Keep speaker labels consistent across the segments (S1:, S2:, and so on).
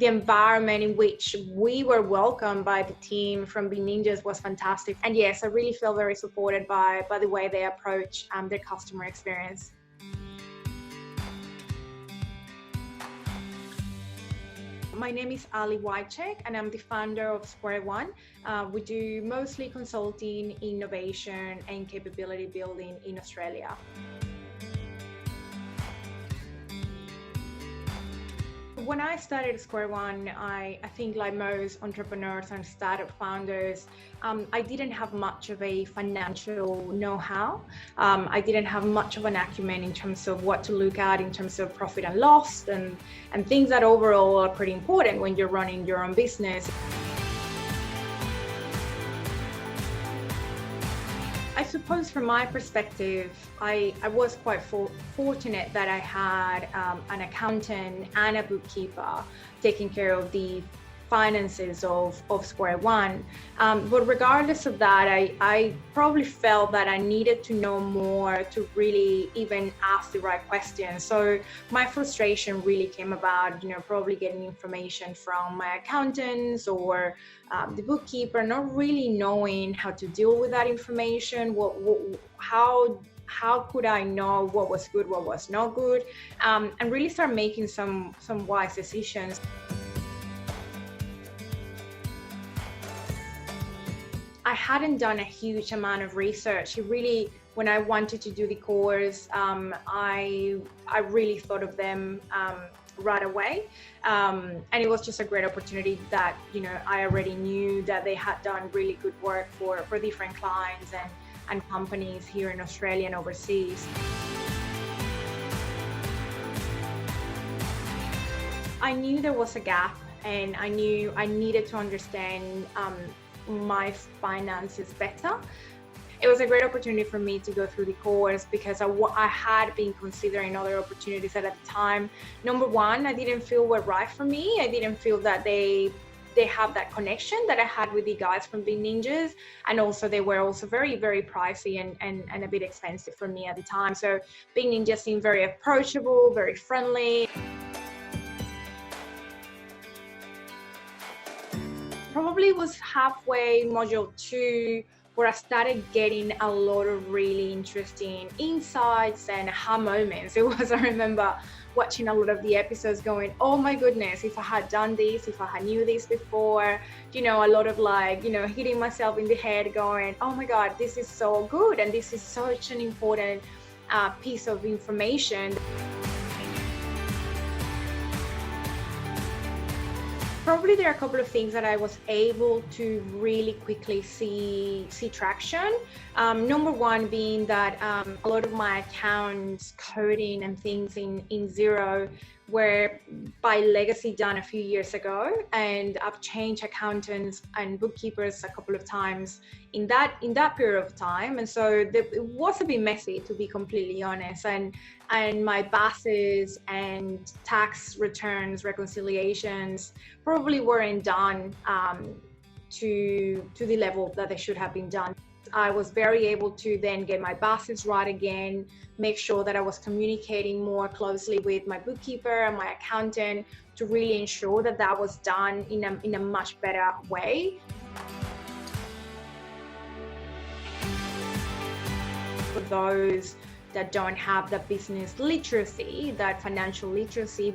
S1: The environment in which we were welcomed by the team from Big Ninjas was fantastic. And yes, I really feel very supported by the way they approach their customer experience. My name is Wiecek, and I'm the founder of Square One. We do mostly consulting, innovation, and capability building in Australia. When I started Square One, I think like most entrepreneurs and startup founders, I didn't have much of a financial know-how. I didn't have much of an acumen in terms of what to look at in terms of profit and loss and things that overall are pretty important when you're running your own business. I suppose from my perspective, I was quite fortunate that I had an accountant and a bookkeeper taking care of the finances of Square One. But regardless of that, I probably felt that I needed to know more to really even ask the right questions. So my frustration really came about, probably getting information from my accountants or the bookkeeper, not really knowing how to deal with that information. How could I know what was good, what was not good, and really start making some wise decisions. I hadn't done a huge amount of research. When I wanted to do the course, I really thought of them right away. And it was just a great opportunity that, I already knew that they had done really good work for different clients and companies here in Australia and overseas. I knew there was a gap, and I knew I needed to understand my finances better. It was a great opportunity for me to go through the course because I had been considering other opportunities at the time. Number one, I didn't feel were right for me. I didn't feel that they have that connection that I had with the guys from Big Ninjas, and also they were also very, very pricey and a bit expensive for me at the time. So Big Ninjas seemed very approachable, very friendly. Probably was halfway module 2 where I started getting a lot of really interesting insights and aha moments. I remember watching a lot of the episodes going, oh my goodness, if I had done this, if I had knew this before, a lot of hitting myself in the head going, oh my God, this is so good. And this is such an important piece of information. Probably there are a couple of things that I was able to really quickly see traction. Number one being that a lot of my accounts, coding and things in Xero were by legacy done a few years ago, and I've changed accountants and bookkeepers a couple of times in that period of time, and so it was a bit messy, to be completely honest, and my bases and tax returns reconciliations probably weren't done to the level that they should have been done. I was very able to then get my bases right again, make sure that I was communicating more closely with my bookkeeper and my accountant to really ensure that that was done in a much better way. For those that don't have that business literacy, that financial literacy,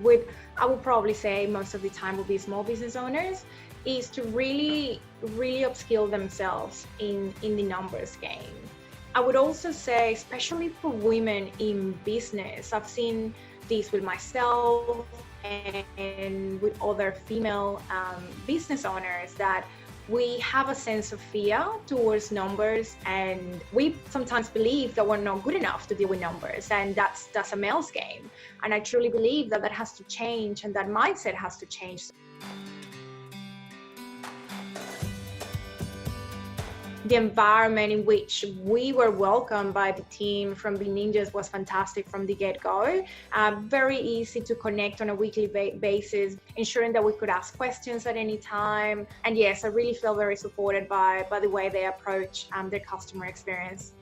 S1: I would probably say most of the time will be small business owners, is to really upskill themselves in the numbers game. I would also say, especially for women in business, I've seen this with myself and with other female business owners, that we have a sense of fear towards numbers, and we sometimes believe that we're not good enough to deal with numbers, and that's a male's game. And I truly believe that has to change, and that mindset has to change. The environment in which we were welcomed by the team from Big Ninjas was fantastic from the get-go. Very easy to connect on a weekly basis, ensuring that we could ask questions at any time. And yes, I really feel very supported by the way they approach their customer experience.